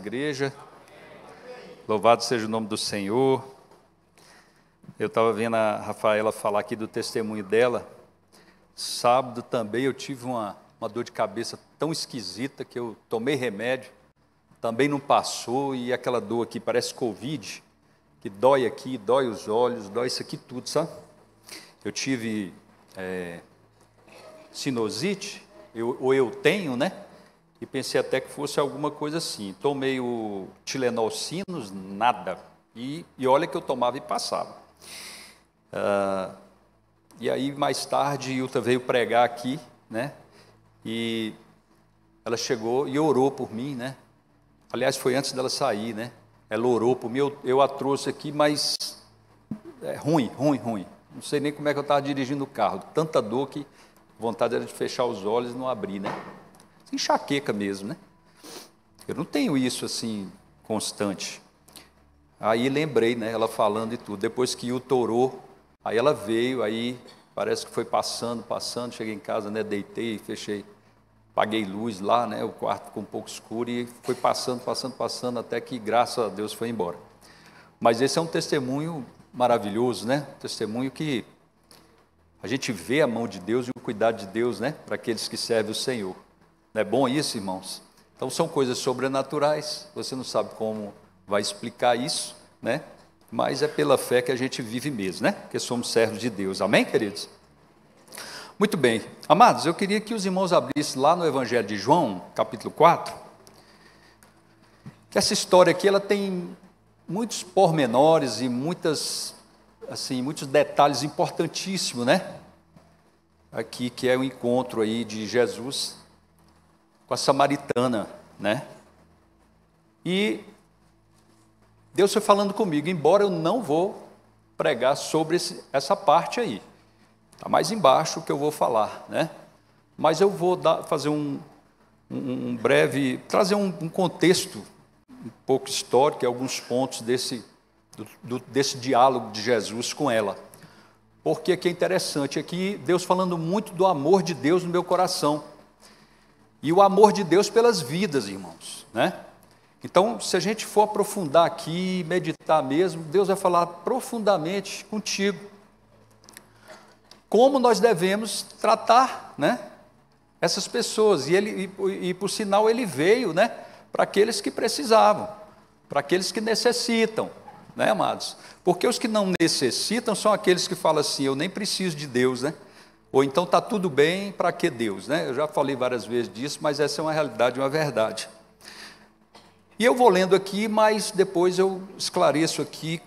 Igreja, louvado seja o nome do Senhor. Eu estava vendo a Rafaela falar aqui do testemunho dela. Sábado também eu tive uma dor de cabeça tão esquisita que eu tomei remédio, também não passou, e aquela dor aqui parece Covid, que dói aqui, dói os olhos, dói isso aqui tudo, sabe? Eu tive sinusite, eu tenho, né? E pensei até que fosse alguma coisa assim. Tomei o Tilenol Sinus, nada. E olha que eu tomava e passava. E aí, mais tarde, Ilta veio pregar aqui, né? E ela chegou e orou por mim, né? Aliás, foi antes dela sair, né? Ela orou por mim, eu a trouxe aqui, mas é ruim. Não sei nem como é que eu estava dirigindo o carro. Tanta dor que vontade era de fechar os olhos e não abrir, né? Enxaqueca mesmo, né? Eu não tenho isso assim constante. Aí lembrei, né? Ela falando e tudo. Depois que o torou, aí ela veio, aí parece que foi passando. Cheguei em casa, né? Deitei, fechei, apaguei luz lá, né? O quarto ficou um pouco escuro e foi passando, até que, graças a Deus, foi embora. Mas esse é um testemunho maravilhoso, né? Testemunho que a gente vê a mão de Deus e o cuidado de Deus, né? Para aqueles que servem o Senhor. Não é bom isso, irmãos? Então, são coisas sobrenaturais, você não sabe como vai explicar isso, né? Mas é pela fé que a gente vive mesmo, né? Porque somos servos de Deus, amém, queridos? Muito bem, amados, eu queria que os irmãos abrissem lá no Evangelho de João, capítulo 4, que essa história aqui, ela tem muitos pormenores e muitos detalhes importantíssimos, né? Aqui, que é o encontro aí de Jesus com a samaritana, né? E Deus foi falando comigo, embora eu não vou pregar sobre essa parte aí, está mais embaixo que eu vou falar, né? Mas eu vou fazer trazer um contexto um pouco histórico, alguns pontos desse diálogo de Jesus com ela, porque aqui é interessante, aqui Deus falando muito do amor de Deus no meu coração, e o amor de Deus pelas vidas, irmãos, né? Então, se a gente for aprofundar aqui, meditar mesmo, Deus vai falar profundamente contigo. Como nós devemos tratar, né? Essas pessoas. E por sinal, Ele veio, né? Para aqueles que precisavam, para aqueles que necessitam, né, amados? Porque os que não necessitam são aqueles que falam assim, eu nem preciso de Deus, né? Ou então está tudo bem, para que Deus, né? Eu já falei várias vezes disso, mas essa é uma realidade, uma verdade. E eu vou lendo aqui, mas depois eu esclareço aqui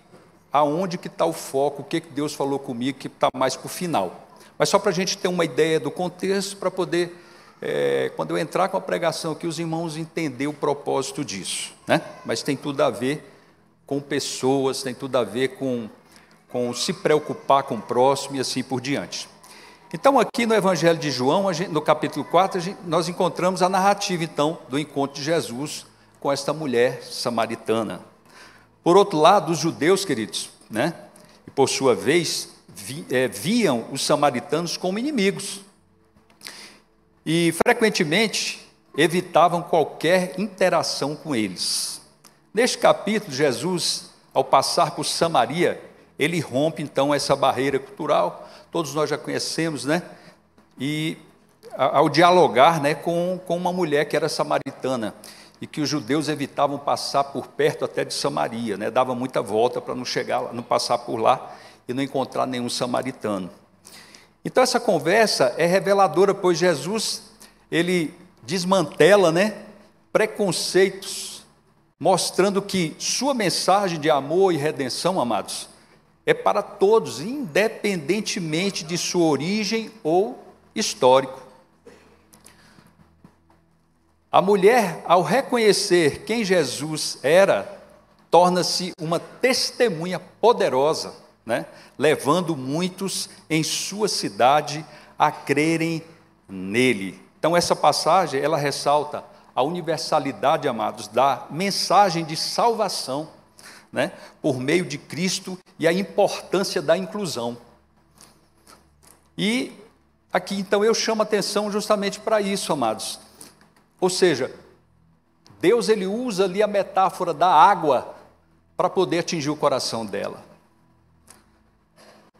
aonde que está o foco, o que Deus falou comigo, que está mais para o final. Mas só para a gente ter uma ideia do contexto, para poder, quando eu entrar com a pregação aqui, os irmãos entenderem o propósito disso, né? Mas tem tudo a ver com pessoas, tem tudo a ver com se preocupar com o próximo e assim por diante. Então, aqui no Evangelho de João, no capítulo 4, nós encontramos a narrativa, então, do encontro de Jesus com esta mulher samaritana. Por outro lado, os judeus, queridos, né, e por sua vez, viam os samaritanos como inimigos. E, frequentemente, evitavam qualquer interação com eles. Neste capítulo, Jesus, ao passar por Samaria, ele rompe, então, essa barreira cultural. Todos nós já conhecemos, né? E ao dialogar, né, com uma mulher que era samaritana, e que os judeus evitavam passar por perto até de Samaria, né? Dava muita volta para não chegar lá, não passar por lá e não encontrar nenhum samaritano. Então essa conversa é reveladora, pois Jesus, ele desmantela, né, preconceitos, mostrando que sua mensagem de amor e redenção, amados, é para todos, independentemente de sua origem ou histórico. A mulher, ao reconhecer quem Jesus era, torna-se uma testemunha poderosa, né? Levando muitos em sua cidade a crerem nele. Então, essa passagem, ela ressalta a universalidade, amados, da mensagem de salvação, né, por meio de Cristo, e a importância da inclusão. E aqui, então, eu chamo a atenção justamente para isso, amados. Ou seja, Deus ele usa ali a metáfora da água para poder atingir o coração dela.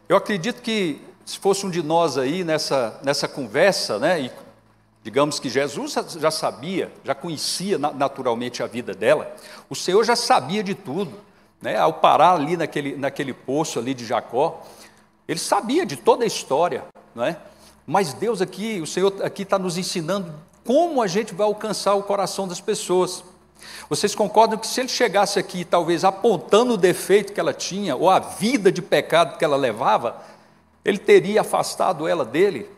Eu acredito que se fosse um de nós aí nessa conversa, né, e digamos que Jesus já sabia, já conhecia naturalmente a vida dela, o Senhor já sabia de tudo, né, ao parar ali naquele poço ali de Jacó, ele sabia de toda a história, né, mas Deus aqui, o Senhor aqui está nos ensinando como a gente vai alcançar o coração das pessoas. Vocês concordam que se ele chegasse aqui, talvez apontando o defeito que ela tinha, ou a vida de pecado que ela levava, ele teria afastado ela dele,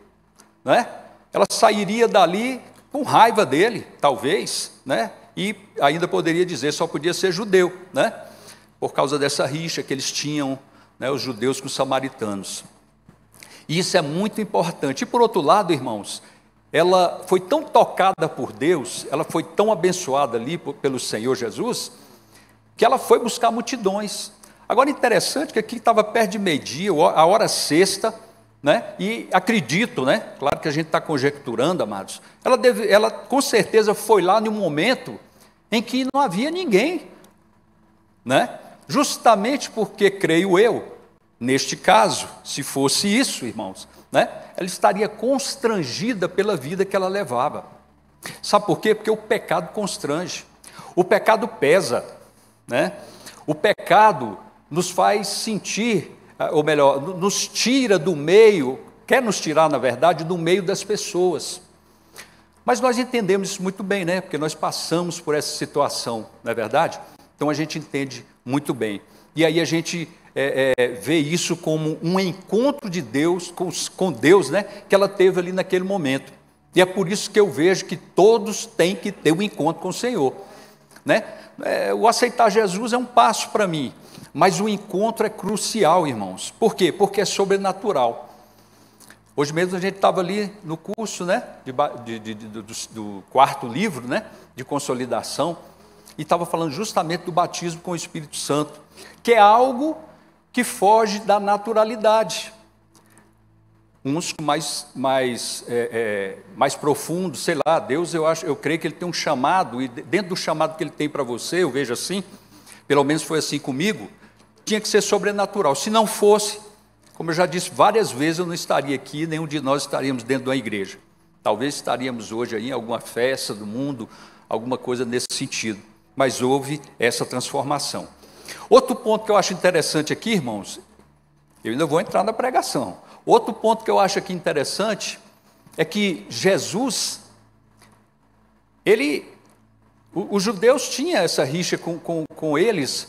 né? Ela sairia dali com raiva dele, talvez, né? E ainda poderia dizer, só podia ser judeu, né? Por causa dessa rixa que eles tinham, né, os judeus com os samaritanos. E isso é muito importante. E por outro lado, irmãos, ela foi tão tocada por Deus, ela foi tão abençoada ali pelo Senhor Jesus, que ela foi buscar multidões. Agora, interessante que aqui estava perto de meio-dia, a hora sexta, né? E acredito, né? Claro que a gente está conjecturando, amados, ela com certeza foi lá num momento em que não havia ninguém, né? Justamente porque, creio eu, neste caso, se fosse isso, irmãos, né? Ela estaria constrangida pela vida que ela levava. Sabe por quê? Porque o pecado constrange, o pecado pesa, né? O pecado nos faz sentir, ou melhor, nos tira do meio, quer nos tirar, na verdade, do meio das pessoas. Mas nós entendemos isso muito bem, né? Porque nós passamos por essa situação, não é verdade? Então a gente entende muito bem. E aí a gente vê isso como um encontro de Deus, com Deus, né? Que ela teve ali naquele momento. E é por isso que eu vejo que todos têm que ter um encontro com o Senhor, né? O aceitar Jesus é um passo para mim, mas o encontro é crucial, irmãos. Por quê? Porque é sobrenatural. Hoje mesmo a gente estava ali no curso, né, do quarto livro, né, de consolidação, e estava falando justamente do batismo com o Espírito Santo, que é algo que foge da naturalidade. Uns mais profundos, sei lá, Deus, eu creio que Ele tem um chamado, e dentro do chamado que Ele tem para você, eu vejo assim, pelo menos foi assim comigo, tinha que ser sobrenatural. Se não fosse, como eu já disse várias vezes, eu não estaria aqui, nenhum de nós estaríamos dentro de uma igreja. Talvez estaríamos hoje aí em alguma festa do mundo, alguma coisa nesse sentido. Mas houve essa transformação. Outro ponto que eu acho interessante aqui, irmãos, eu ainda vou entrar na pregação. Outro ponto que eu acho aqui interessante é que Jesus, os judeus tinham essa rixa com eles,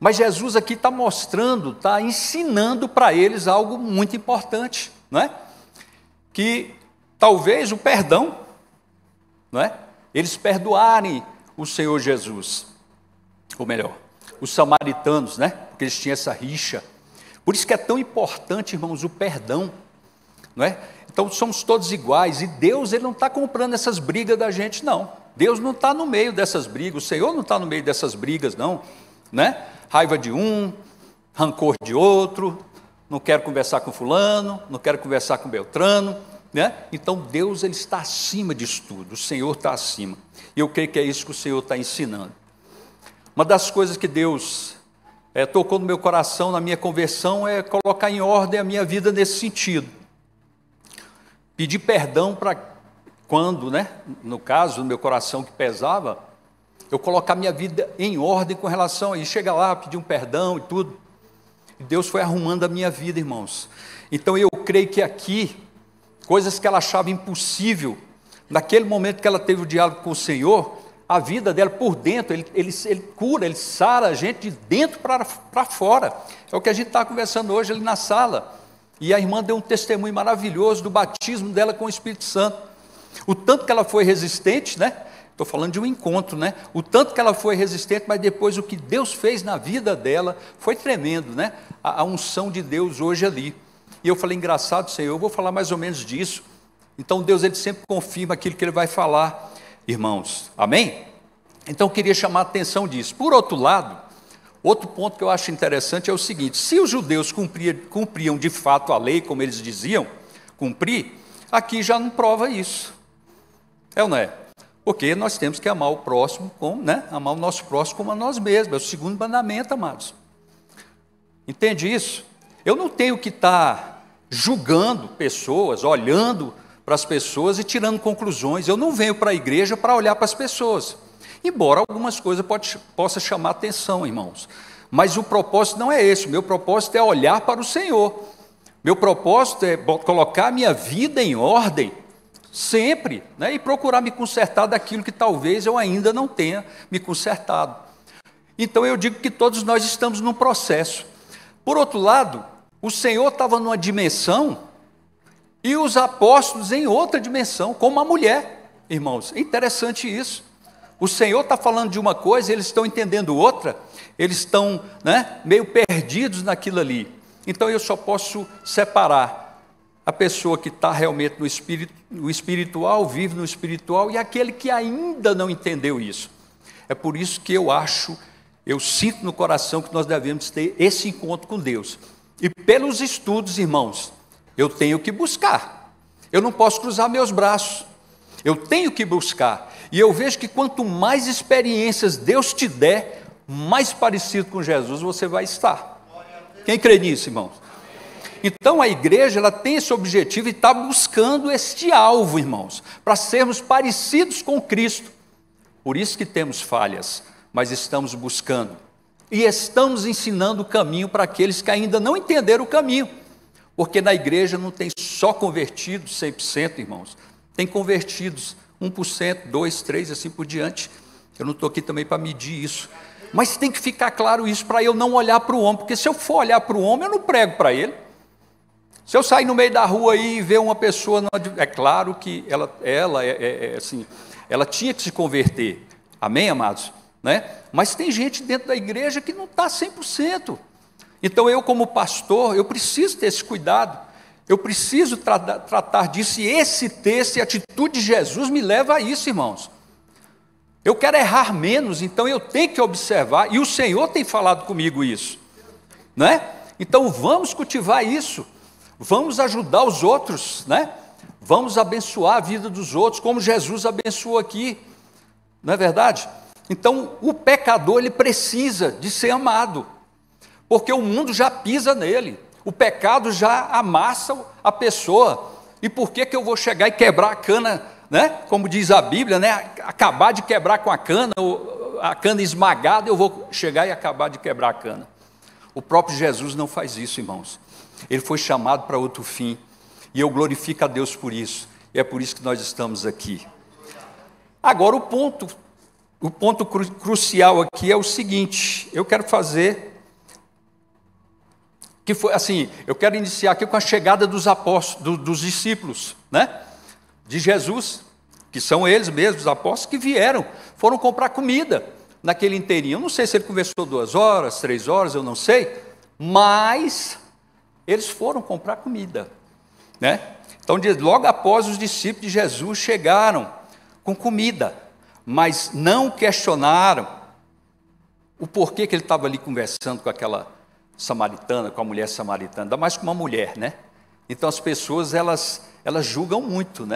mas Jesus aqui está mostrando, está ensinando para eles algo muito importante, não é? Que talvez o perdão, não é? Eles perdoarem o Senhor Jesus, ou melhor, os samaritanos, né? Porque eles tinham essa rixa. Por isso que é tão importante, irmãos, o perdão, não é? Então somos todos iguais, e Deus, Ele não está comprando essas brigas da gente, não. Deus não está no meio dessas brigas, o Senhor não está no meio dessas brigas, não, né? Raiva de um, rancor de outro, não quero conversar com fulano, não quero conversar com Beltrano, né? Então Deus, Ele está acima disso tudo, o Senhor está acima, e eu creio que é isso que o Senhor está ensinando. Uma das coisas que Deus tocou no meu coração, na minha conversão, é colocar em ordem a minha vida nesse sentido. Pedir perdão para quando, né, no caso, no meu coração que pesava, eu colocar minha vida em ordem com relação a isso. Chega lá, pedir um perdão e tudo. E Deus foi arrumando a minha vida, irmãos. Então eu creio que aqui, coisas que ela achava impossível, naquele momento que ela teve o diálogo com o Senhor, a vida dela por dentro, ele cura, Ele sara a gente de dentro para fora. É o que a gente está conversando hoje ali na sala. E a irmã deu um testemunho maravilhoso do batismo dela com o Espírito Santo. O tanto que ela foi resistente, né? Estou falando de um encontro, né? O tanto que ela foi resistente, mas depois o que Deus fez na vida dela foi tremendo, né? A unção de Deus hoje ali. E eu falei, engraçado, Senhor, eu vou falar mais ou menos disso. Então Deus, Ele sempre confirma aquilo que Ele vai falar, irmãos, amém? Então eu queria chamar a atenção disso. Por outro lado, outro ponto que eu acho interessante é o seguinte: se os judeus cumpriam de fato a lei, como eles diziam cumprir, aqui já não prova isso, é ou não é? Porque nós temos que amar o próximo, amar o nosso próximo como a nós mesmos. É o segundo mandamento, amados. Entende isso? Eu não tenho que estar julgando pessoas, olhando para as pessoas e tirando conclusões. Eu não venho para a igreja para olhar para as pessoas. Embora algumas coisas possam chamar atenção, irmãos. Mas o propósito não é esse. O meu propósito é olhar para o Senhor. Meu propósito é colocar a minha vida em ordem, sempre, e procurar me consertar daquilo que talvez eu ainda não tenha me consertado. Então eu digo que todos nós estamos num processo. Por outro lado, o Senhor estava numa dimensão e os apóstolos em outra dimensão, como a mulher, irmãos. É interessante isso. O Senhor está falando de uma coisa, eles estão entendendo outra, eles estão meio perdidos naquilo ali. Então eu só posso separar a pessoa que está realmente no espiritual, vive no espiritual, e aquele que ainda não entendeu isso. É por isso que eu sinto no coração que nós devemos ter esse encontro com Deus. E pelos estudos, irmãos, eu tenho que buscar. Eu não posso cruzar meus braços. Eu tenho que buscar. E eu vejo que quanto mais experiências Deus te der, mais parecido com Jesus você vai estar. Quem crê nisso, irmãos? Então a igreja ela tem esse objetivo e está buscando este alvo, irmãos, para sermos parecidos com Cristo. Por isso que temos falhas, mas estamos buscando. E estamos ensinando o caminho para aqueles que ainda não entenderam o caminho. Porque na igreja não tem só convertidos 100%, irmãos. Tem convertidos 1%, 2%, 3%, assim por diante. Eu não estou aqui também para medir isso. Mas tem que ficar claro isso para eu não olhar para o homem. Porque se eu for olhar para o homem, eu não prego para ele. Se eu sair no meio da rua aí e ver uma pessoa, é claro que ela tinha que se converter. Amém, amados? Mas tem gente dentro da igreja que não está 100%. Então eu como pastor, eu preciso ter esse cuidado. Eu preciso tratar disso. E esse texto e a atitude de Jesus me leva a isso, irmãos. Eu quero errar menos, então eu tenho que observar. E o Senhor tem falado comigo isso. Então vamos cultivar isso. Vamos ajudar os outros, Vamos abençoar a vida dos outros, como Jesus abençoou aqui. Não é verdade? Então, o pecador, ele precisa de ser amado, porque o mundo já pisa nele, o pecado já amassa a pessoa, e por que eu vou chegar e quebrar a cana, como diz a Bíblia, acabar de quebrar com a cana esmagada, eu vou chegar e acabar de quebrar a cana. O próprio Jesus não faz isso, irmãos, ele foi chamado para outro fim, e eu glorifico a Deus por isso, e é por isso que nós estamos aqui. Agora o ponto crucial aqui é o seguinte, eu quero eu quero iniciar aqui com a chegada dos apóstolos, dos discípulos, de Jesus, que são eles mesmos, os apóstolos que foram comprar comida naquele inteirinho. Eu não sei se ele conversou 2 horas, 3 horas, eu não sei, mas eles foram comprar comida, Então, logo após os discípulos de Jesus chegaram com comida, mas não questionaram o porquê que ele estava ali conversando com aquela samaritana, com a mulher samaritana, ainda mais com uma mulher, Então as pessoas, elas julgam muito,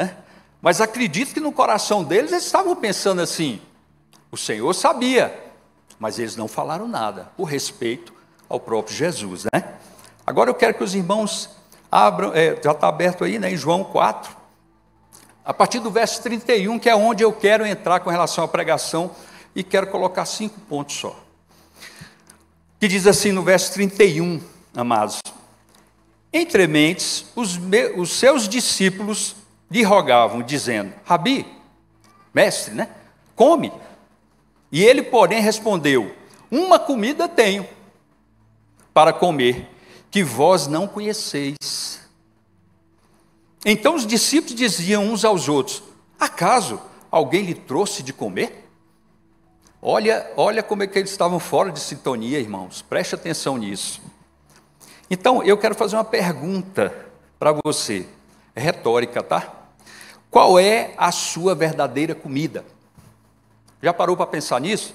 Mas acredito que no coração deles, eles estavam pensando assim, o Senhor sabia, mas eles não falaram nada, por respeito ao próprio Jesus, Agora eu quero que os irmãos abram, já está aberto aí, em João 4, a partir do verso 31, que é onde eu quero entrar com relação à pregação, e quero colocar 5 pontos só. Que diz assim no verso 31, amados: entre mentes, os seus discípulos lhe rogavam, dizendo, Rabi, mestre, come. E ele, porém, respondeu, uma comida tenho para comer, que vós não conheceis. Então os discípulos diziam uns aos outros, acaso alguém lhe trouxe de comer? Olha como é que eles estavam fora de sintonia, irmãos, preste atenção nisso. Então eu quero fazer uma pergunta para você, é retórica, tá? Qual é a sua verdadeira comida? Já parou para pensar nisso?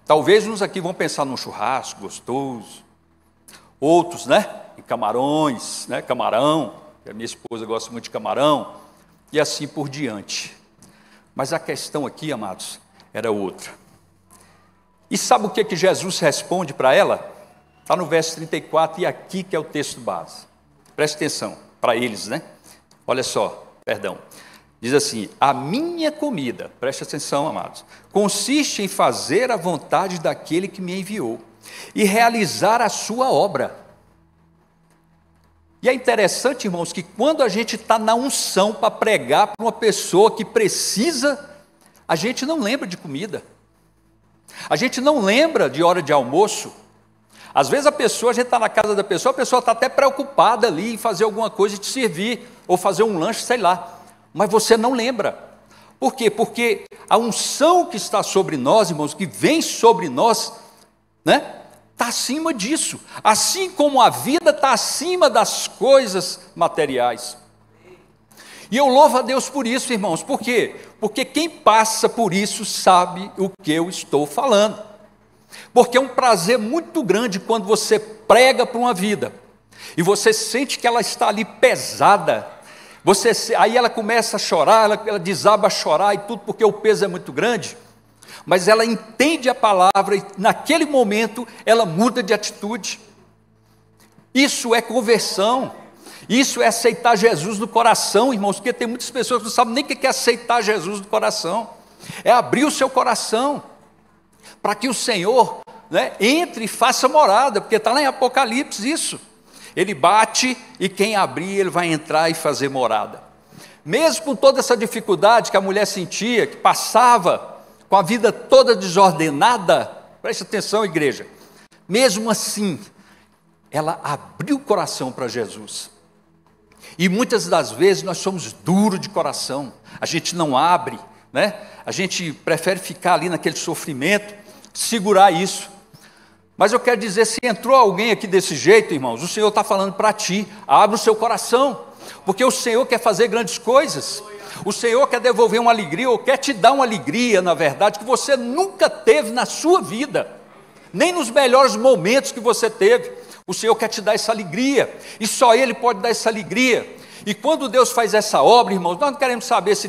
Talvez uns aqui vão pensar num churrasco gostoso, outros, em camarões, camarão, a minha esposa gosta muito de camarão, e assim por diante. Mas a questão aqui, amados, era outra. E sabe o que Jesus responde para ela? Está no verso 34, e aqui que é o texto base. Preste atenção, para eles, né? Olha só, perdão. Diz assim: a minha comida, preste atenção, amados, consiste em fazer a vontade daquele que me enviou e realizar a sua obra. E é interessante, irmãos, que quando a gente está na unção para pregar para uma pessoa que precisa, a gente não lembra de comida. A gente não lembra de hora de almoço. Às vezes a gente está na casa da pessoa, a pessoa está até preocupada ali em fazer alguma coisa e te servir, ou fazer um lanche, sei lá. Mas você não lembra. Por quê? Porque a unção que está sobre nós, irmãos, que vem sobre nós, né? Está acima disso, assim como a vida está acima das coisas materiais. E eu louvo a Deus por isso, irmãos. Por quê? Porque quem passa por isso sabe o que eu estou falando. Porque é um prazer muito grande quando você prega para uma vida e você sente que ela está ali pesada. Aí ela começa a chorar, ela desaba a chorar e tudo, porque o peso é muito grande. Mas ela entende a palavra e naquele momento ela muda de atitude. Isso é conversão, isso é aceitar Jesus no coração, irmãos, porque tem muitas pessoas que não sabem nem o que é aceitar Jesus no coração. É abrir o seu coração, para que o Senhor, né, entre e faça morada, porque está lá em Apocalipse isso. Ele bate e quem abrir, ele vai entrar e fazer morada. Mesmo com toda essa dificuldade que a mulher sentia, que passava com a vida toda desordenada, preste atenção, igreja, mesmo assim, ela abriu o coração para Jesus. E muitas das vezes nós somos duros de coração, a gente não abre, né? A gente prefere ficar ali naquele sofrimento, segurar isso. Mas eu quero dizer, se entrou alguém aqui desse jeito, irmãos, o Senhor está falando para ti, abre o seu coração, porque o Senhor quer fazer grandes coisas. O Senhor quer devolver uma alegria, ou quer te dar uma alegria, na verdade, que você nunca teve na sua vida, nem nos melhores momentos que você teve. O Senhor quer te dar essa alegria, e só Ele pode dar essa alegria. E quando Deus faz essa obra, irmãos, nós não queremos saber se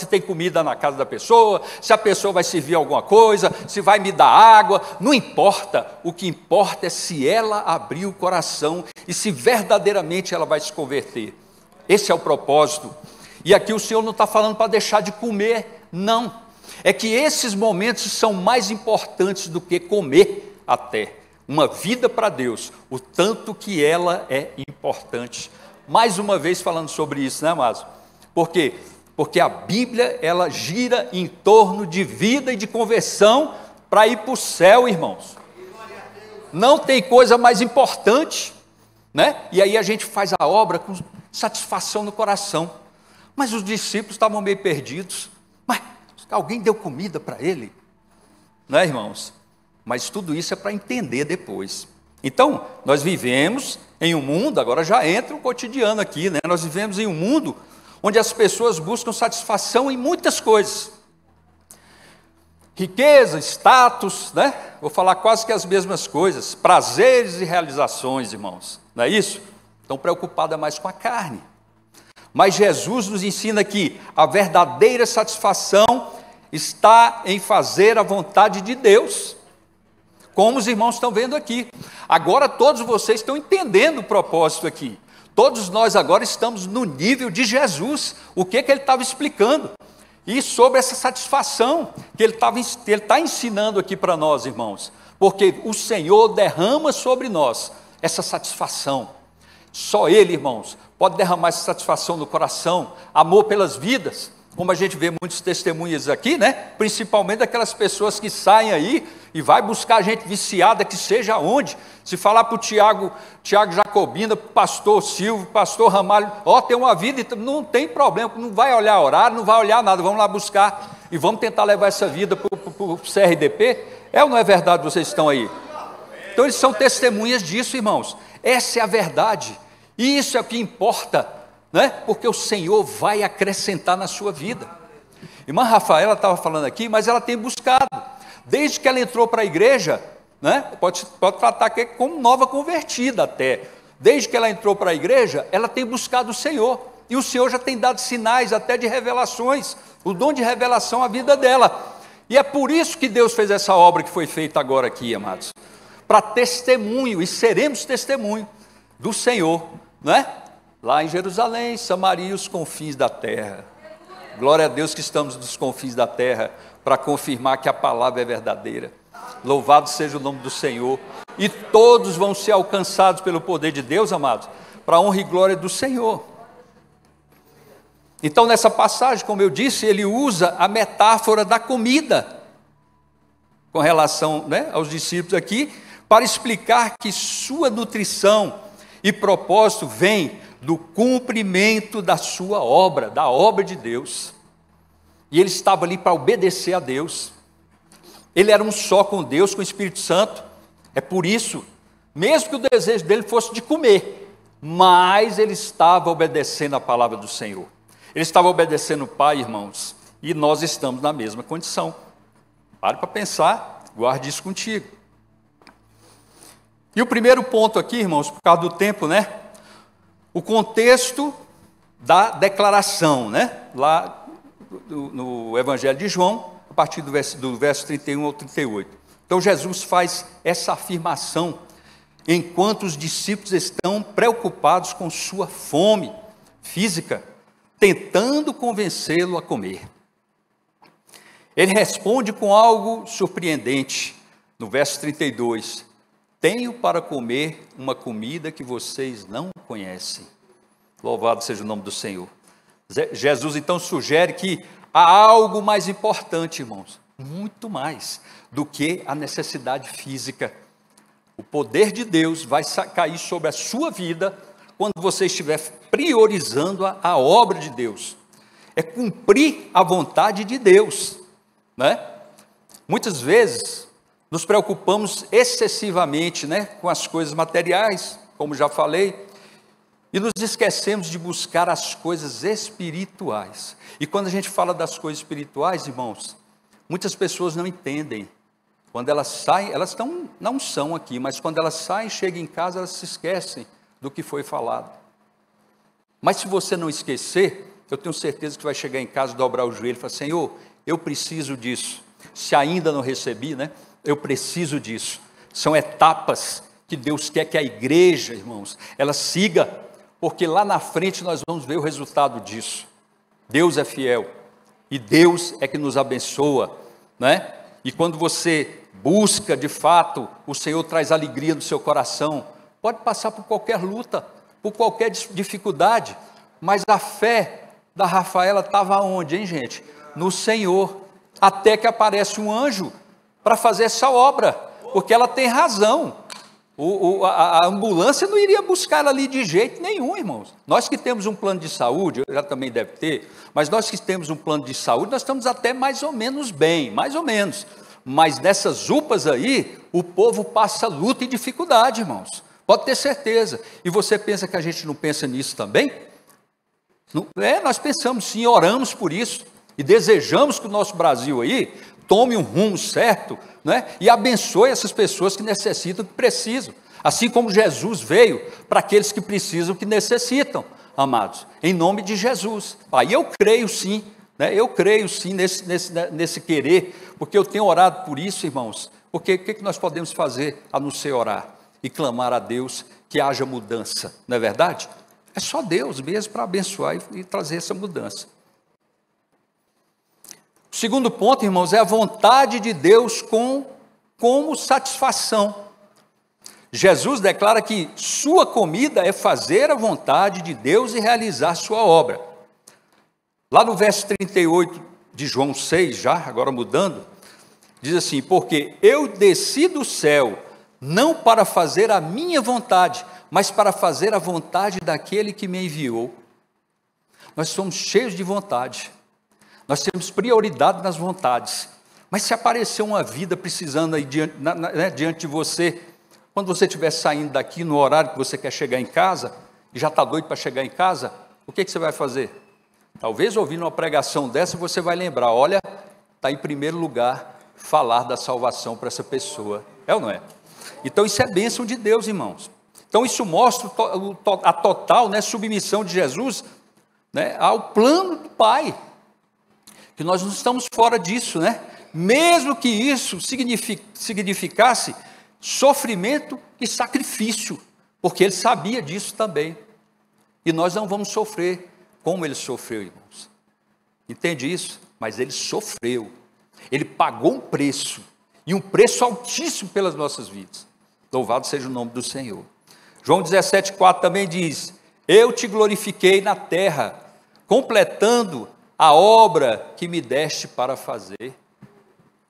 tem comida na casa da pessoa, se a pessoa vai servir alguma coisa, se vai me dar água, não importa. O que importa é se ela abrir o coração e se verdadeiramente ela vai se converter. Esse é o propósito. E aqui o Senhor não está falando para deixar de comer, não. É que esses momentos são mais importantes do que comer até. Uma vida para Deus, o tanto que ela é importante. Mais uma vez falando sobre isso, né, amados? Por quê? Porque a Bíblia, ela gira em torno de vida e de conversão para ir para o céu, irmãos. Não tem coisa mais importante, né? E aí a gente faz a obra com satisfação no coração. Mas os discípulos estavam meio perdidos. Mas alguém deu comida para ele? Né, irmãos? Mas tudo isso é para entender depois. Então, nós vivemos em um mundo, agora já entra o cotidiano aqui, né? Nós vivemos em um mundo onde as pessoas buscam satisfação em muitas coisas. Riqueza, status, né? Vou falar quase que as mesmas coisas. Prazeres e realizações, irmãos. Não é isso? Estão preocupadas mais com a carne. Mas Jesus nos ensina que a verdadeira satisfação está em fazer a vontade de Deus, como os irmãos estão vendo aqui. Agora todos vocês estão entendendo o propósito aqui. Todos nós agora estamos no nível de Jesus, o que ele estava explicando, e sobre essa satisfação que ele está ensinando aqui para nós, irmãos, porque o Senhor derrama sobre nós essa satisfação. Só Ele, irmãos, pode derramar essa satisfação no coração, amor pelas vidas, como a gente vê muitos testemunhas aqui, né? Principalmente daquelas pessoas que saem aí e vai buscar gente viciada, que seja onde. Se falar para o Tiago Jacobina, para o pastor Silvio, pastor Ramalho, tem uma vida, não tem problema, não vai olhar horário, não vai olhar nada, vamos lá buscar e vamos tentar levar essa vida para o CRDP. É ou não é verdade, vocês estão aí? Então eles são testemunhas disso, irmãos. Essa é a verdade, e isso é o que importa, né? Porque o Senhor vai acrescentar na sua vida. Irmã Rafaela estava falando aqui, mas ela tem buscado, desde que ela entrou para a igreja, né? Pode tratar aqui como nova convertida até, desde que ela entrou para a igreja, ela tem buscado o Senhor, e o Senhor já tem dado sinais até de revelações o dom de revelação à vida dela. E é por isso que Deus fez essa obra que foi feita agora aqui, amados, para testemunho, e seremos testemunho do Senhor, não é? Lá em Jerusalém, Samaria e os confins da terra. Glória a Deus que estamos nos confins da terra, para confirmar que a palavra é verdadeira. Louvado seja o nome do Senhor. E todos vão ser alcançados pelo poder de Deus, amados, para a honra e glória do Senhor. Então, nessa passagem, como eu disse, ele usa a metáfora da comida, com relação, né, aos discípulos aqui, para explicar que sua nutrição e propósito vem do cumprimento da sua obra, da obra de Deus. E ele estava ali para obedecer a Deus. Ele era um só com Deus, com o Espírito Santo. É por isso, mesmo que o desejo dele fosse de comer, mas ele estava obedecendo a palavra do Senhor. Ele estava obedecendo o Pai, irmãos, e nós estamos na mesma condição. Pare para pensar, guarde isso contigo. E o primeiro ponto aqui, irmãos, por causa do tempo, né? O contexto da declaração, né? Lá no Evangelho de João, a partir do verso 31 ao 38. Então Jesus faz essa afirmação, enquanto os discípulos estão preocupados com sua fome física, tentando convencê-lo a comer. Ele responde com algo surpreendente, no verso 32, tenho para comer uma comida que vocês não conhecem. Louvado seja o nome do Senhor. Jesus então sugere que há algo mais importante, irmãos, muito mais do que a necessidade física. O poder de Deus vai cair sobre a sua vida quando você estiver priorizando a obra de Deus. É cumprir a vontade de Deus, né? Muitas vezes nos preocupamos excessivamente, né, com as coisas materiais, como já falei, e nos esquecemos de buscar as coisas espirituais. E quando a gente fala das coisas espirituais, irmãos, muitas pessoas não entendem. Quando elas saem, elas não são aqui, mas quando elas saem, chegam em casa, elas se esquecem do que foi falado. Mas se você não esquecer, eu tenho certeza que vai chegar em casa, dobrar o joelho e falar, Senhor, eu preciso disso. Se ainda não recebi, né? Eu preciso disso. São etapas que Deus quer que a igreja, irmãos, ela siga, porque lá na frente nós vamos ver o resultado disso. Deus é fiel e Deus é que nos abençoa, né? E quando você busca de fato, o Senhor traz alegria no seu coração. Pode passar por qualquer luta, por qualquer dificuldade, mas a fé da Rafaela estava onde, hein, gente? No Senhor, até que aparece um anjo para fazer essa obra, porque ela tem razão. A ambulância não iria buscar ela ali de jeito nenhum, irmãos. Nós que temos um plano de saúde, já também deve ter, mas nós que temos um plano de saúde, nós estamos até mais ou menos bem, mais ou menos. Mas nessas UPAs aí, o povo passa luta e dificuldade, irmãos. Pode ter certeza. E você pensa que a gente não pensa nisso também? Não, nós pensamos sim, oramos por isso. E desejamos que o nosso Brasil aí tome um rumo certo, né? E abençoe essas pessoas que necessitam, que precisam. Assim como Jesus veio para aqueles que precisam, que necessitam, amados. Em nome de Jesus. Aí eu creio sim, né? Eu creio sim nesse querer, porque eu tenho orado por isso, irmãos. Porque o que nós podemos fazer a não ser orar? E clamar a Deus que haja mudança, não é verdade? É só Deus mesmo para abençoar e trazer essa mudança. O segundo ponto, irmãos, é a vontade de Deus como satisfação. Jesus declara que sua comida é fazer a vontade de Deus e realizar sua obra. Lá no verso 38 de João 6, já agora mudando, diz assim, porque eu desci do céu, não para fazer a minha vontade, mas para fazer a vontade daquele que me enviou. Nós somos cheios de vontade, nós temos prioridade nas vontades, mas se aparecer uma vida precisando aí diante de você, quando você estiver saindo daqui no horário que você quer chegar em casa, e já está doido para chegar em casa, o que você vai fazer? Talvez ouvindo uma pregação dessa, você vai lembrar, olha, está em primeiro lugar falar da salvação para essa pessoa, é ou não é? Então isso é bênção de Deus, irmãos. Então isso mostra a total, né, submissão de Jesus, né, ao plano do Pai. que nós não estamos fora disso, né? Mesmo que isso significasse sofrimento e sacrifício, porque ele sabia disso também. E nós não vamos sofrer como ele sofreu, irmãos. Entende isso? Mas ele sofreu. Ele pagou um preço, e um preço altíssimo pelas nossas vidas. Louvado seja o nome do Senhor. João 17,4 também diz: eu te glorifiquei na terra, completando a obra que me deste para fazer.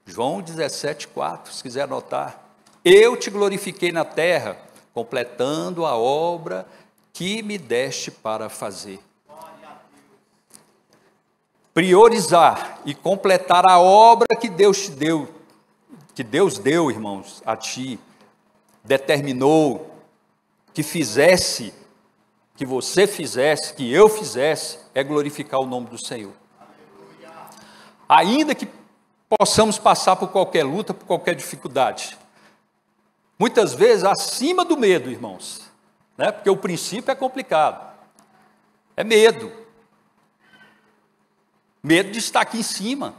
João 17,4, se quiser anotar. Eu te glorifiquei na terra, completando a obra que me deste para fazer. Priorizar e completar a obra que Deus te deu, que Deus deu, irmãos, a ti, determinou que fizesse, que você fizesse, que eu fizesse, é glorificar o nome do Senhor. Ainda que possamos passar por qualquer luta, por qualquer dificuldade, muitas vezes acima do medo, irmãos, né? Porque o princípio é complicado, é medo de estar aqui em cima,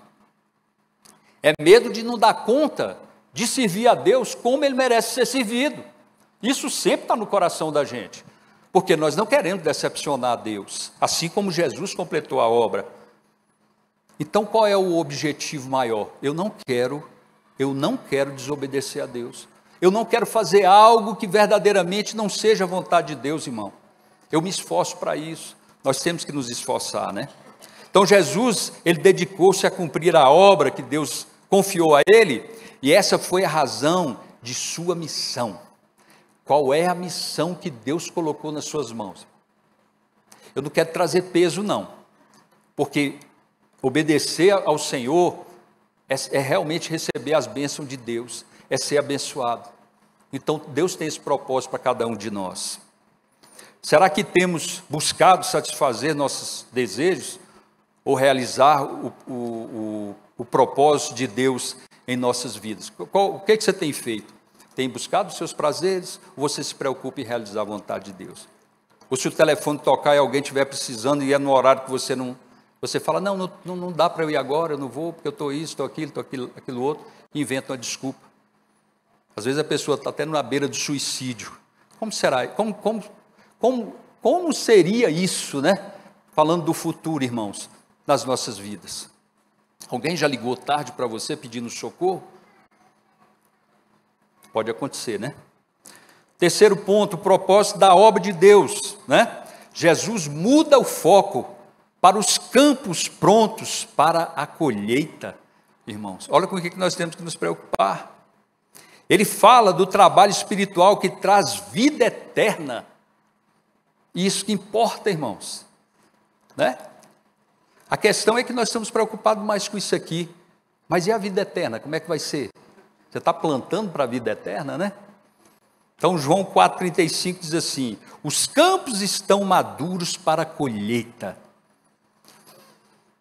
é medo de não dar conta de servir a Deus como Ele merece ser servido. Isso sempre está no coração da gente, porque nós não queremos decepcionar a Deus, assim como Jesus completou a obra. Então qual é o objetivo maior? Eu não quero desobedecer a Deus, eu não quero fazer algo que verdadeiramente não seja a vontade de Deus, irmão. Eu me esforço para isso, nós temos que nos esforçar, né? Então Jesus, ele dedicou-se a cumprir a obra que Deus confiou a ele, e essa foi a razão de sua missão. Qual é a missão que Deus colocou nas suas mãos? Eu não quero trazer peso, não, porque obedecer ao Senhor é realmente receber as bênçãos de Deus, é ser abençoado. Então Deus tem esse propósito para cada um de nós. Será que temos buscado satisfazer nossos desejos, ou realizar o propósito de Deus em nossas vidas? O que você tem feito? Tem buscado os seus prazeres, ou você se preocupa em realizar a vontade de Deus? Ou se o telefone tocar e alguém estiver precisando e é no horário que você não... Você fala, não dá para eu ir agora, eu não vou, porque eu estou isso, estou aquilo outro, e inventa uma desculpa. Às vezes a pessoa está até na beira do suicídio. Como será? Como seria isso, né? Falando do futuro, irmãos, nas nossas vidas. Alguém já ligou tarde para você pedindo socorro? Pode acontecer, né? Terceiro ponto, o propósito da obra de Deus, né? Jesus muda o foco para os campos prontos para a colheita, irmãos. Olha com o que nós temos que nos preocupar. Ele fala do trabalho espiritual que traz vida eterna. Isso que importa, irmãos, né? A questão é que nós estamos preocupados mais com isso aqui. Mas e a vida eterna? Como é que vai ser? Você está plantando para a vida eterna, né? Então João 4,35 diz assim: os campos estão maduros para a colheita.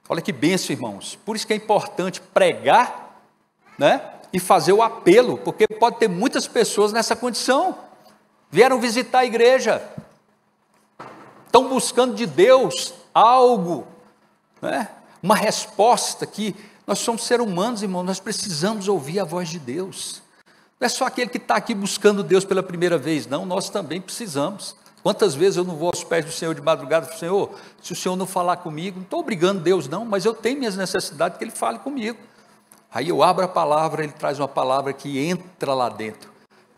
Olha que bênção, irmãos. Por isso que é importante pregar, né? E fazer o apelo, porque pode ter muitas pessoas nessa condição. Vieram visitar a igreja, estão buscando de Deus algo, né? Uma resposta que nós somos seres humanos, irmãos, nós precisamos ouvir a voz de Deus. Não é só aquele que está aqui buscando Deus pela primeira vez, não, nós também precisamos. Quantas vezes eu não vou aos pés do Senhor de madrugada e falo, Senhor, se o Senhor não falar comigo, não estou obrigando Deus não, mas eu tenho minhas necessidades que Ele fale comigo. Aí eu abro a palavra, Ele traz uma palavra que entra lá dentro,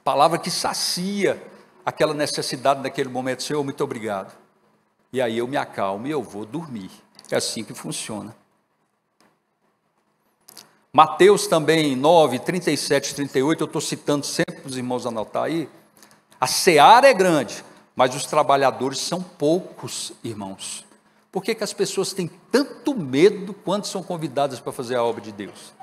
palavra que sacia aquela necessidade naquele momento. Senhor, muito obrigado. E aí eu me acalmo e eu vou dormir. É assim que funciona. Mateus também 9, 37, 38, eu estou citando sempre para os irmãos anotar aí. A seara é grande, mas os trabalhadores são poucos, irmãos. Por que as pessoas têm tanto medo quando são convidadas para fazer a obra de Deus?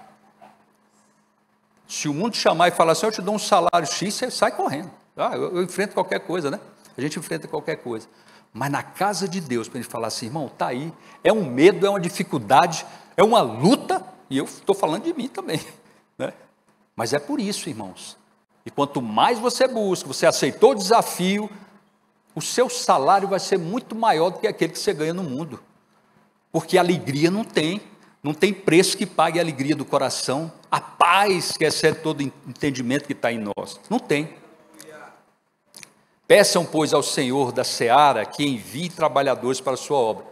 Se o mundo chamar e falar assim, eu te dou um salário X, você sai correndo. Eu enfrento qualquer coisa, né? A gente enfrenta qualquer coisa. Mas na casa de Deus, para ele falar assim, irmão, está aí, é um medo, é uma dificuldade, é uma luta, e eu estou falando de mim também, né? Mas é por isso, irmãos. E quanto mais você busca, você aceitou o desafio, o seu salário vai ser muito maior do que aquele que você ganha no mundo. Porque alegria não tem Não tem preço que pague a alegria do coração, a paz que excede todo entendimento que está em nós. Não tem. Peçam, pois, ao Senhor da seara que envie trabalhadores para a sua obra.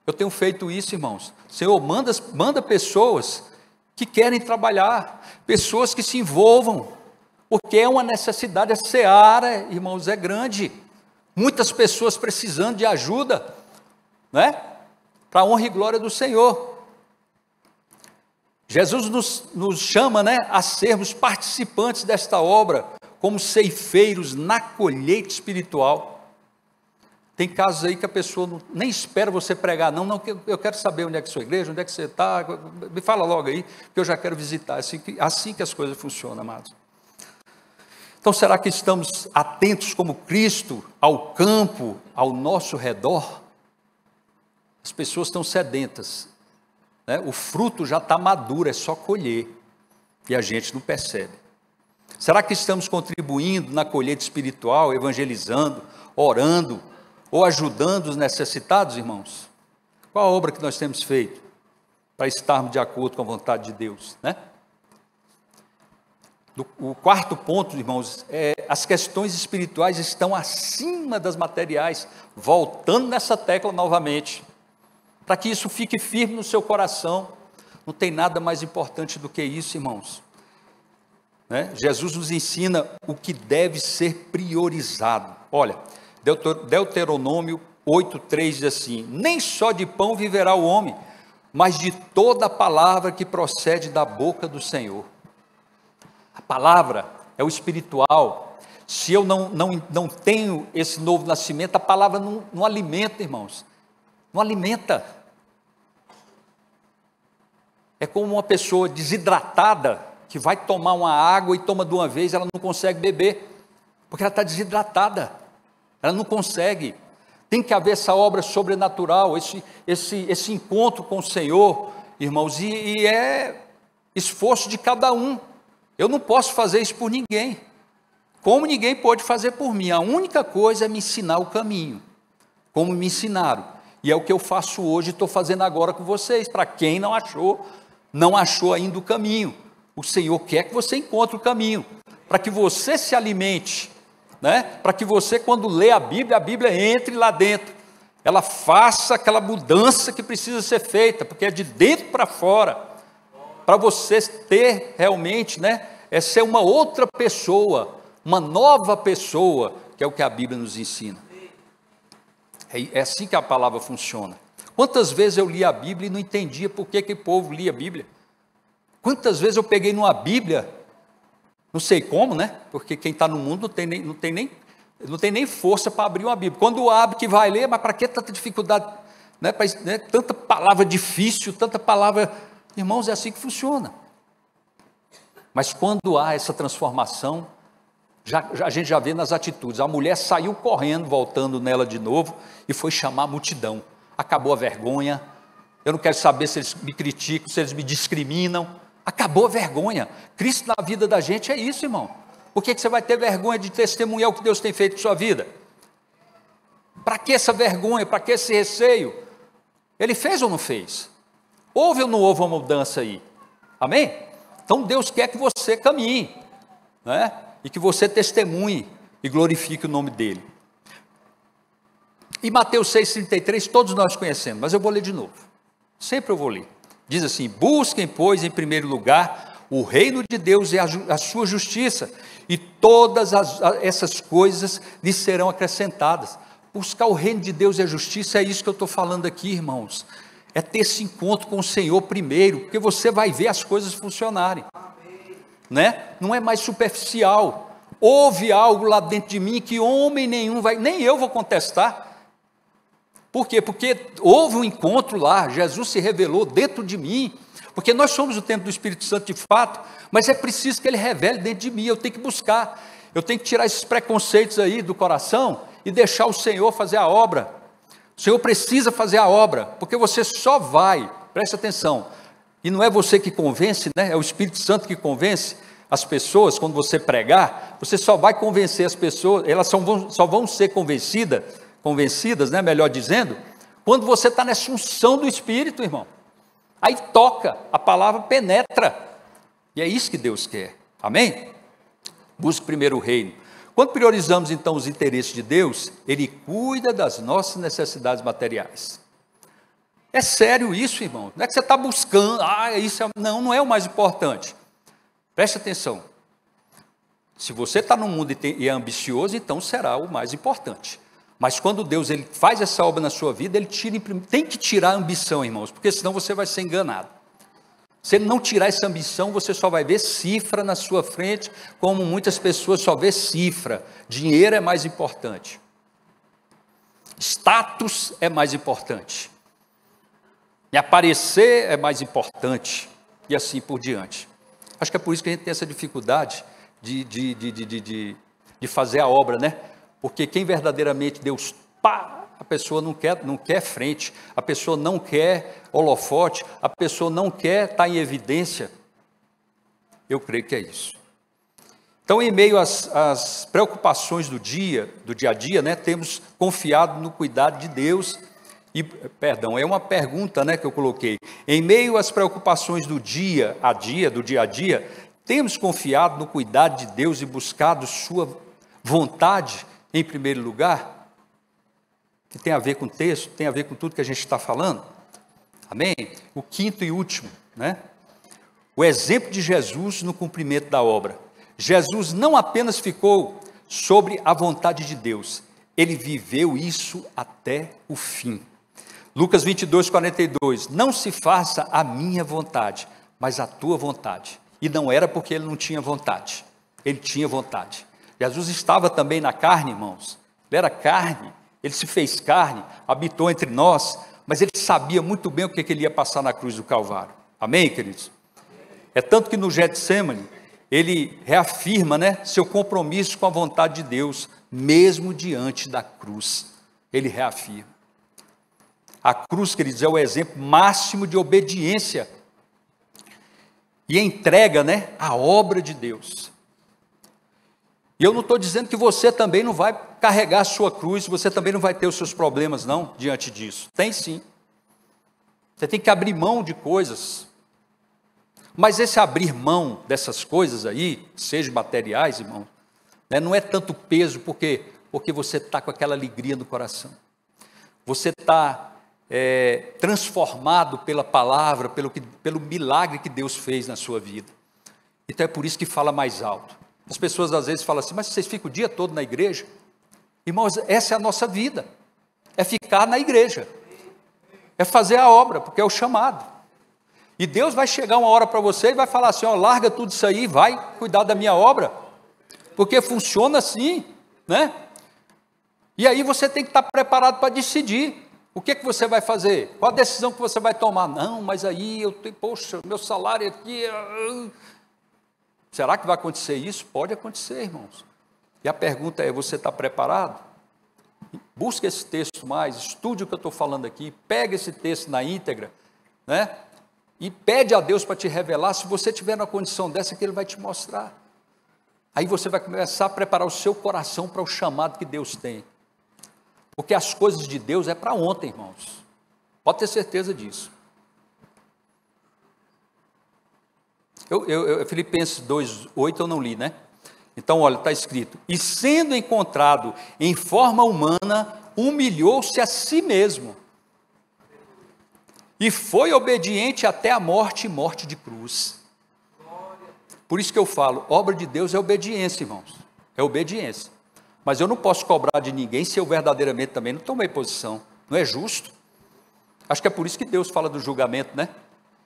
Eu tenho feito isso, irmãos. Senhor, manda pessoas que querem trabalhar, pessoas que se envolvam, porque é uma necessidade. A seara, irmãos, é grande. Muitas pessoas precisando de ajuda, né? Para a honra e glória do Senhor. Jesus nos chama, né, a sermos participantes desta obra, como ceifeiros na colheita espiritual. Tem casos aí que a pessoa nem espera você pregar, não, eu quero saber onde é que é a sua igreja, onde é que você está, me fala logo aí, que eu já quero visitar. Assim que as coisas funcionam, amados. Então, será que estamos atentos como Cristo ao campo, ao nosso redor? As pessoas estão sedentas, né? O fruto já está maduro, é só colher, e a gente não percebe. Será que estamos contribuindo na colheita espiritual, evangelizando, orando, ou ajudando os necessitados, irmãos? Qual a obra que nós temos feito para estarmos de acordo com a vontade de Deus, né? O quarto ponto, irmãos, as questões espirituais estão acima das materiais, voltando nessa tecla novamente, para que isso fique firme no seu coração. Não tem nada mais importante do que isso, irmãos, né? Jesus nos ensina o que deve ser priorizado. Olha, Deuteronômio 8:3 diz assim: nem só de pão viverá o homem, mas de toda a palavra que procede da boca do Senhor. A palavra é o espiritual. Se eu não tenho esse novo nascimento, a palavra não alimenta, irmãos. Não alimenta. É como uma pessoa desidratada, que vai tomar uma água e toma de uma vez, ela não consegue beber, porque ela está desidratada, ela não consegue. Tem que haver essa obra sobrenatural, esse encontro com o Senhor, irmãos, e é esforço de cada um. Eu não posso fazer isso por ninguém, como ninguém pode fazer por mim. A única coisa é me ensinar o caminho, como me ensinaram, e é o que eu faço hoje, estou fazendo agora com vocês. Para quem não achou ainda o caminho, o Senhor quer que você encontre o caminho, para que você se alimente, né? Para que você, quando lê a Bíblia entre lá dentro, ela faça aquela mudança que precisa ser feita, porque é de dentro para fora, para você ter realmente, né, ser uma outra pessoa, uma nova pessoa, que é o que a Bíblia nos ensina. É assim que a palavra funciona. Quantas vezes eu li a Bíblia e não entendia por que o povo lia a Bíblia? Quantas vezes eu peguei numa Bíblia, não sei como, né? Porque quem está no mundo não tem nem força para abrir uma Bíblia. Quando abre que vai ler, mas para que tanta dificuldade, né? Tanta palavra difícil, tanta palavra... Irmãos, é assim que funciona. Mas quando há essa transformação, a gente já vê nas atitudes. A mulher saiu correndo, voltando nela de novo, e foi chamar a multidão. Acabou a vergonha. Eu não quero saber se eles me criticam, se eles me discriminam. Acabou a vergonha. Cristo na vida da gente é isso, irmão. Por que você vai ter vergonha de testemunhar o que Deus tem feito em sua vida? Para que essa vergonha? Para que esse receio? Ele fez ou não fez? Houve ou não houve uma mudança aí? Amém? Então Deus quer que você caminhe, né? E que você testemunhe e glorifique o nome dEle. E Mateus 6,33, todos nós conhecemos, mas eu vou ler de novo. Sempre eu vou ler. Diz assim: busquem, pois, em primeiro lugar, o reino de Deus e a sua justiça, e todas essas coisas lhes serão acrescentadas. Buscar o reino de Deus e a justiça, é isso que eu estou falando aqui, irmãos. É ter esse encontro com o Senhor primeiro, porque você vai ver as coisas funcionarem, né? Não é mais superficial. Houve algo lá dentro de mim que homem nenhum nem eu vou contestar. Por quê? Porque houve um encontro lá, Jesus se revelou dentro de mim, porque nós somos o templo do Espírito Santo de fato, mas é preciso que Ele revele dentro de mim. Eu tenho que buscar, eu tenho que tirar esses preconceitos aí do coração e deixar o Senhor fazer a obra. O Senhor precisa fazer a obra, porque você só vai, preste atenção, e não é você que convence, né? É o Espírito Santo que convence as pessoas. Quando você pregar, você só vai convencer as pessoas, elas só vão ser convencidas, né? Melhor dizendo, quando você está nessa unção do Espírito, irmão. Aí toca, a palavra penetra. E é isso que Deus quer. Amém? Busque primeiro o reino. Quando priorizamos, então, os interesses de Deus, Ele cuida das nossas necessidades materiais. É sério isso, irmão? Não é que você está buscando, não é o mais importante. Preste atenção. Se você está no mundo e é ambicioso, então será o mais importante. Mas quando Deus ele faz essa obra na sua vida, Ele tem que tirar a ambição, irmãos, porque senão você vai ser enganado. Se Ele não tirar essa ambição, você só vai ver cifra na sua frente, como muitas pessoas só vê cifra. Dinheiro é mais importante. Status é mais importante. E aparecer é mais importante. E assim por diante. Acho que é por isso que a gente tem essa dificuldade de fazer a obra, né? Porque quem verdadeiramente Deus, a pessoa não quer frente, a pessoa não quer holofote, a pessoa não quer estar em evidência. Eu creio que é isso. Então, em meio às preocupações do dia a dia, né, temos confiado no cuidado de Deus. É uma pergunta, né, que eu coloquei. Em meio às preocupações do dia a dia, temos confiado no cuidado de Deus e buscado sua vontade em primeiro lugar? Que tem a ver com o texto, tem a ver com tudo que a gente está falando? Amém? O quinto e último, né? O exemplo de Jesus no cumprimento da obra. Jesus não apenas ficou sobre a vontade de Deus, ele viveu isso até o fim. Lucas 22, 42, não se faça a minha vontade, mas a tua vontade. E não era porque ele não tinha vontade, ele tinha vontade. Jesus estava também na carne, irmãos, ele era carne, ele se fez carne, habitou entre nós, mas ele sabia muito bem o que ele ia passar na cruz do Calvário. Amém, queridos? É tanto que no Getsemane, ele reafirma, né, seu compromisso com a vontade de Deus, mesmo diante da cruz, ele reafirma. A cruz, queridos, é o exemplo máximo de obediência e entrega, né, a obra de Deus. E eu não estou dizendo que você também não vai carregar a sua cruz, você também não vai ter os seus problemas, não, diante disso. Tem sim. Você tem que abrir mão de coisas. Mas esse abrir mão dessas coisas aí, sejam materiais, irmão, né, não é tanto peso, porque você está com aquela alegria no coração. Você está transformado pela palavra, pelo milagre que Deus fez na sua vida. Então é por isso que fala mais alto. As pessoas às vezes falam assim, mas vocês ficam o dia todo na igreja? Irmãos, essa é a nossa vida, é ficar na igreja, é fazer a obra, porque é o chamado. E Deus vai chegar uma hora para você e vai falar assim, larga tudo isso aí, vai cuidar da minha obra, porque funciona assim, né? E aí você tem que estar preparado para decidir. O que você vai fazer? Qual a decisão que você vai tomar? Não, mas aí eu tenho, poxa, meu salário aqui... Será que vai acontecer isso? Pode acontecer, irmãos. E a pergunta é, você está preparado? Busque esse texto mais, estude o que eu estou falando aqui, pega esse texto na íntegra, né? E pede a Deus para te revelar, se você tiver na condição dessa, que Ele vai te mostrar. Aí você vai começar a preparar o seu coração para o chamado que Deus tem. Porque as coisas de Deus é para ontem, irmãos. Pode ter certeza disso. Filipenses 2:8 eu não li, né? Então, olha, está escrito, e sendo encontrado em forma humana, humilhou-se a si mesmo, e foi obediente até a morte, e morte de cruz. Por isso que eu falo, obra de Deus é obediência, irmãos, é obediência. Mas eu não posso cobrar de ninguém se eu verdadeiramente também não tomei posição, não é justo. Acho que é por isso que Deus fala do julgamento, né?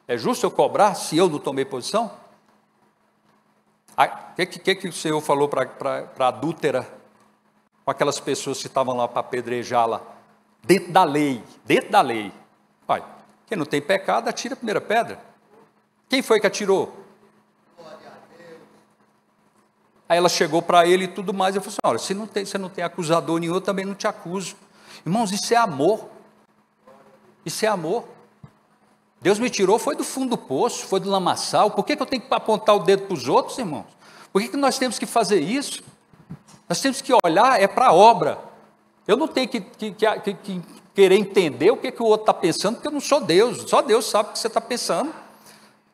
É justo eu cobrar se eu não tomei posição? O que o Senhor falou para a adúltera, com aquelas pessoas que estavam lá para apedrejá-la, dentro da lei, Pai, quem não tem pecado, atira a primeira pedra. Quem foi que atirou? Aí ela chegou para ele e tudo mais, e falou assim, olha, se você não tem acusador nenhum, eu também não te acuso. Irmãos, isso é amor. Isso é amor. Deus me tirou, foi do fundo do poço, foi do lamaçal. Por que eu tenho que apontar o dedo para os outros, irmãos? Por que nós temos que fazer isso? Nós temos que olhar, para a obra. Eu não tenho que querer entender o que o outro está pensando, porque eu não sou Deus, só Deus sabe o que você está pensando.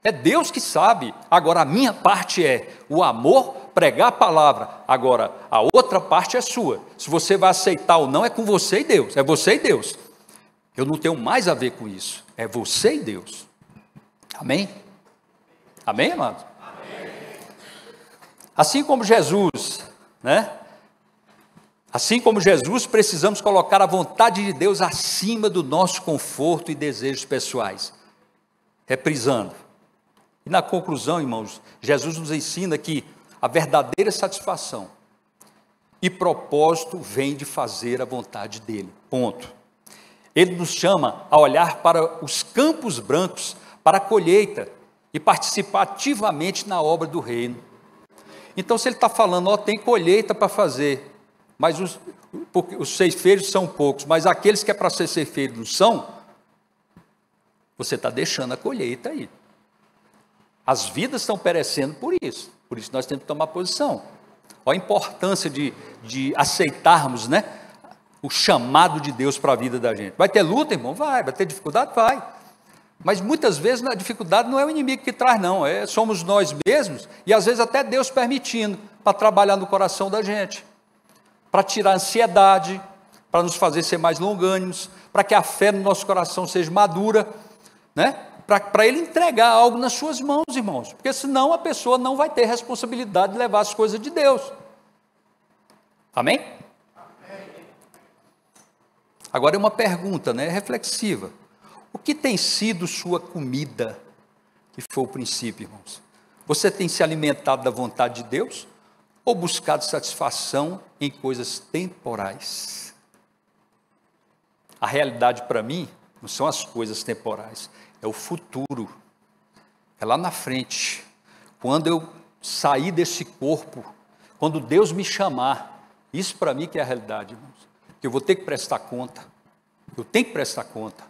É Deus que sabe. Agora, a minha parte é o amor, pregar a palavra. Agora, a outra parte é sua. Se você vai aceitar ou não, é com você e Deus. É você e Deus. Eu não tenho mais a ver com isso. É você e Deus. Amém? Amém, amado? Amém. Assim como Jesus, né? Assim como Jesus, precisamos colocar a vontade de Deus acima do nosso conforto e desejos pessoais. Reprisando. E na conclusão, irmãos, Jesus nos ensina que a verdadeira satisfação e propósito vem de fazer a vontade dele. Ponto. Ele nos chama a olhar para os campos brancos, para a colheita e participar ativamente na obra do reino. Então, se ele está falando, ó, tem colheita para fazer, mas os ceifeiros são poucos, mas aqueles que é para ser ceifeiros não são, você está deixando a colheita aí. As vidas estão perecendo por isso nós temos que tomar posição. Olha a importância de aceitarmos, né, o chamado de Deus para a vida da gente. Vai ter luta, irmão? Vai ter dificuldade? Vai. Mas muitas vezes a dificuldade não é o inimigo que traz, não, somos nós mesmos, e às vezes até Deus permitindo, para trabalhar no coração da gente, para tirar a ansiedade, para nos fazer ser mais longânimos, para que a fé no nosso coração seja madura, né? Para ele entregar algo nas suas mãos, irmãos, porque senão a pessoa não vai ter responsabilidade de levar as coisas de Deus. Amém? Amém. Agora é uma pergunta, né, reflexiva. O que tem sido sua comida? Que foi o princípio, irmãos. Você tem se alimentado da vontade de Deus ou buscado satisfação em coisas temporais? A realidade para mim não são as coisas temporais, é o futuro, é lá na frente, quando eu sair desse corpo, quando Deus me chamar, isso para mim que é a realidade, irmãos, que eu vou ter que prestar conta, eu tenho que prestar conta,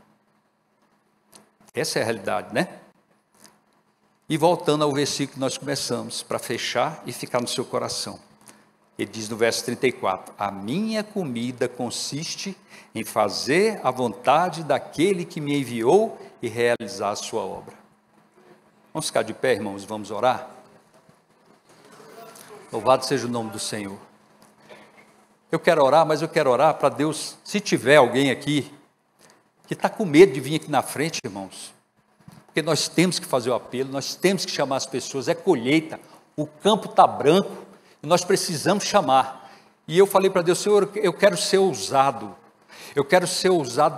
essa é a realidade, né? E voltando ao versículo que nós começamos, para fechar e ficar no seu coração, ele diz no verso 34, a minha comida consiste em fazer a vontade daquele que me enviou e realizar a sua obra. Vamos ficar de pé, irmãos, vamos orar? Louvado seja o nome do Senhor. Eu quero orar, mas eu quero orar para Deus, se tiver alguém aqui, que está com medo de vir aqui na frente, irmãos, porque nós temos que fazer o apelo, nós temos que chamar as pessoas, é colheita, o campo está branco, e nós precisamos chamar. E eu falei para Deus, Senhor, eu quero ser ousado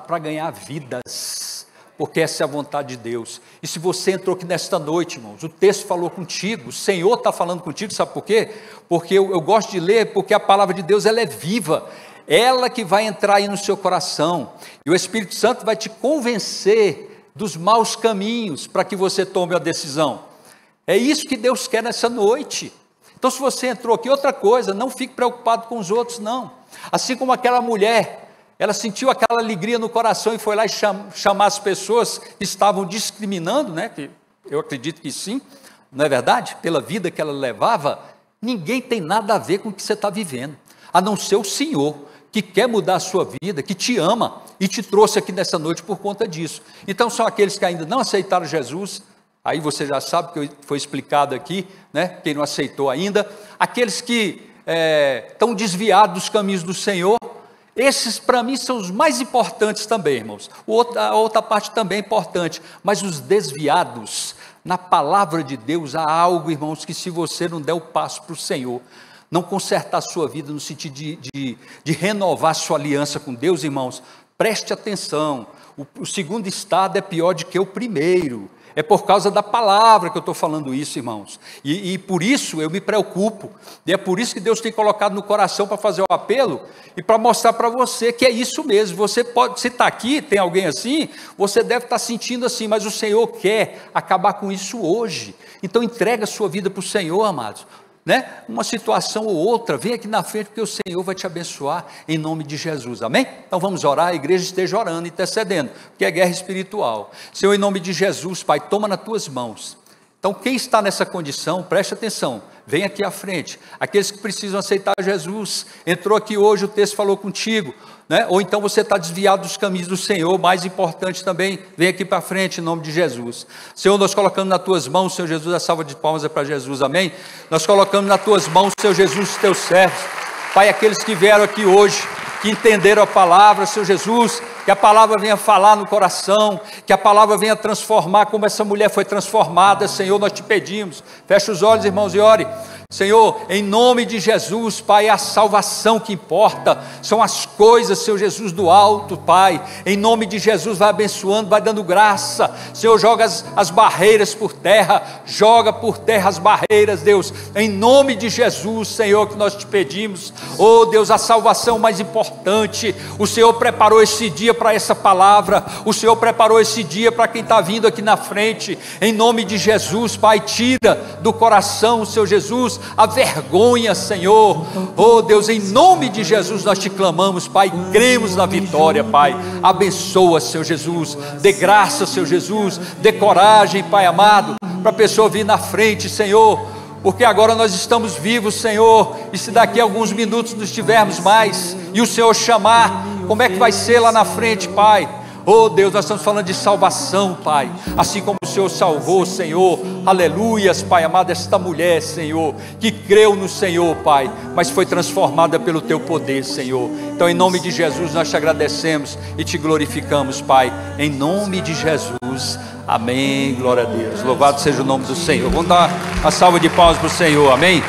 para ganhar vidas, porque essa é a vontade de Deus. E se você entrou aqui nesta noite, irmãos, o texto falou contigo, o Senhor está falando contigo, sabe por quê? Porque eu gosto de ler, porque a palavra de Deus ela é viva, ela que vai entrar aí no seu coração, e o Espírito Santo vai te convencer dos maus caminhos, para que você tome a decisão. É isso que Deus quer nessa noite. Então, se você entrou aqui, outra coisa, não fique preocupado com os outros, não. Assim como aquela mulher, ela sentiu aquela alegria no coração e foi lá e chamar as pessoas que estavam discriminando, né? Que eu acredito que sim, não é verdade? Pela vida que ela levava, ninguém tem nada a ver com o que você está vivendo, a não ser o Senhor, que quer mudar a sua vida, que te ama e te trouxe aqui nessa noite por conta disso. Então, são aqueles que ainda não aceitaram Jesus. Aí você já sabe que foi explicado aqui, né? Quem não aceitou ainda, aqueles que estão desviados dos caminhos do Senhor, esses para mim são os mais importantes também, irmãos. A outra parte também é importante, mas os desviados, na palavra de Deus, há algo, irmãos, que se você não der o passo para o Senhor, não consertar a sua vida no sentido de renovar a sua aliança com Deus, irmãos, preste atenção, o segundo estado é pior do que o primeiro. É por causa da palavra que eu estou falando isso, irmãos. E por isso eu me preocupo. E é por isso que Deus tem colocado no coração para fazer o apelo e para mostrar para você que é isso mesmo. Você pode, se está aqui, tem alguém assim, você deve estar sentindo assim, mas o Senhor quer acabar com isso hoje. Então entrega a sua vida para o Senhor, amados. Né? Uma situação ou outra, vem aqui na frente, porque o Senhor vai te abençoar em nome de Jesus, amém? Então vamos orar, a igreja esteja orando, intercedendo, porque é guerra espiritual. Senhor, em nome de Jesus, Pai, toma nas tuas mãos. Então quem está nessa condição, preste atenção, vem aqui à frente. Aqueles que precisam aceitar Jesus, entrou aqui hoje, o texto falou contigo, né? Ou então você está desviado dos caminhos do Senhor, mais importante também, vem aqui para frente em nome de Jesus. Senhor, nós colocamos nas tuas mãos, Senhor Jesus, a salva de palmas é para Jesus, amém? Nós colocamos nas tuas mãos, Senhor Jesus, os teus servos, Pai, aqueles que vieram aqui hoje, que entenderam a palavra, Senhor Jesus, que a palavra venha falar no coração, que a palavra venha transformar, como essa mulher foi transformada, Senhor, nós te pedimos, fecha os olhos, irmãos, e ore. Senhor, em nome de Jesus, Pai, é a salvação que importa, são as coisas, Senhor Jesus, do alto, Pai, em nome de Jesus, vai abençoando, vai dando graça, Senhor, joga as barreiras por terra, joga por terra as barreiras, Deus, em nome de Jesus, Senhor, que nós te pedimos, oh Deus, a salvação mais importante, o Senhor preparou esse dia para essa palavra, o Senhor preparou esse dia para quem está vindo aqui na frente, em nome de Jesus, Pai, tira do coração, Senhor Jesus, a vergonha, Senhor, oh Deus, em nome de Jesus nós te clamamos, Pai, cremos na vitória, Pai, abençoa, Senhor Jesus, dê graça, Senhor Jesus, dê coragem, Pai amado, para a pessoa vir na frente, Senhor, porque agora nós estamos vivos, Senhor, e se daqui a alguns minutos não estivermos mais, e o Senhor chamar, como é que vai ser lá na frente, Pai? Oh Deus, nós estamos falando de salvação, Pai, assim como o Senhor salvou, Senhor, aleluias, Pai amado, esta mulher, Senhor, que creu no Senhor, Pai, mas foi transformada pelo Teu poder, Senhor. Então em nome de Jesus nós te agradecemos e te glorificamos, Pai, em nome de Jesus, amém, glória a Deus, louvado seja o nome do Senhor. Vamos dar uma salva de palmas para o Senhor, amém.